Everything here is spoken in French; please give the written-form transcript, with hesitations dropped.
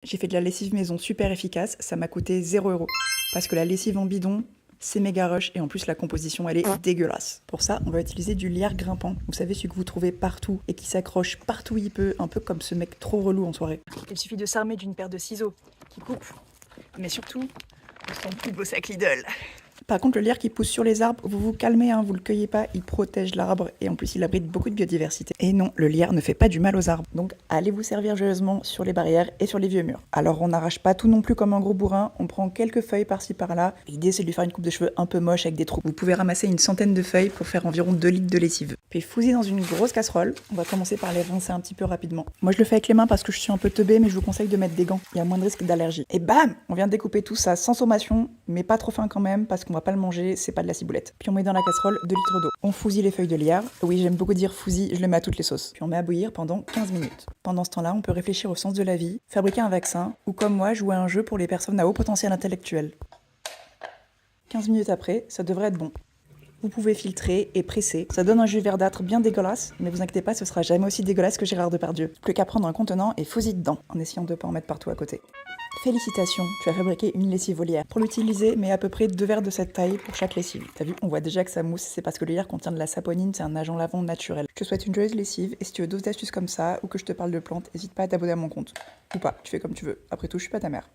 J'ai fait de la lessive maison super efficace, ça m'a coûté 0 €. Parce que la lessive en bidon, c'est méga rush et en plus la composition elle est dégueulasse. Pour ça, on va utiliser du lierre grimpant. Vous savez, celui que vous trouvez partout et qui s'accroche partout où il peut, un peu comme ce mec trop relou en soirée. Il suffit de s'armer d'une paire de ciseaux qui coupent, mais surtout, on se plus de vos sacs Lidl. Par contre, le lierre qui pousse sur les arbres, vous vous calmez, hein, vous le cueillez pas, il protège l'arbre et en plus il abrite beaucoup de biodiversité. Et non, le lierre ne fait pas du mal aux arbres. Donc allez vous servir joyeusement sur les barrières et sur les vieux murs. Alors on n'arrache pas tout non plus comme un gros bourrin, on prend quelques feuilles par-ci par-là. L'idée c'est de lui faire une coupe de cheveux un peu moche avec des trous. Vous pouvez ramasser une centaine de feuilles pour faire environ 2 litres de lessive. Puis fouiller dans une grosse casserole. On va commencer par les rincer un petit peu rapidement. Moi je le fais avec les mains parce que je suis un peu teubée, mais je vous conseille de mettre des gants. Il y a moins de risque d'allergie. Et bam, on vient de découper tout ça sans sommation, mais pas trop fin quand même parce qu'on va pas le manger, c'est pas de la ciboulette. Puis on met dans la casserole 2 litres d'eau. On fousille les feuilles de lierre. Oui, j'aime beaucoup dire fousil, je le mets à toutes les sauces. Puis on met à bouillir pendant 15 minutes. Pendant ce temps-là, on peut réfléchir au sens de la vie, fabriquer un vaccin, ou comme moi, jouer à un jeu pour les personnes à haut potentiel intellectuel. 15 minutes après, ça devrait être bon. Vous pouvez filtrer et presser. Ça donne un jus verdâtre bien dégueulasse, mais vous inquiétez pas, ce sera jamais aussi dégueulasse que Gérard Depardieu. Plus qu'à prendre un contenant et fouiller dedans, en essayant de pas en mettre partout à côté. Félicitations, tu as fabriqué une lessive au lierre. Pour l'utiliser, mets à peu près 2 verres de cette taille pour chaque lessive. T'as vu, on voit déjà que ça mousse, c'est parce que le lierre contient de la saponine, c'est un agent lavant naturel. Je te souhaite une joyeuse lessive, et si tu veux d'autres astuces comme ça, ou que je te parle de plantes, n'hésite pas à t'abonner à mon compte. Ou pas, tu fais comme tu veux. Après tout, je suis pas ta mère.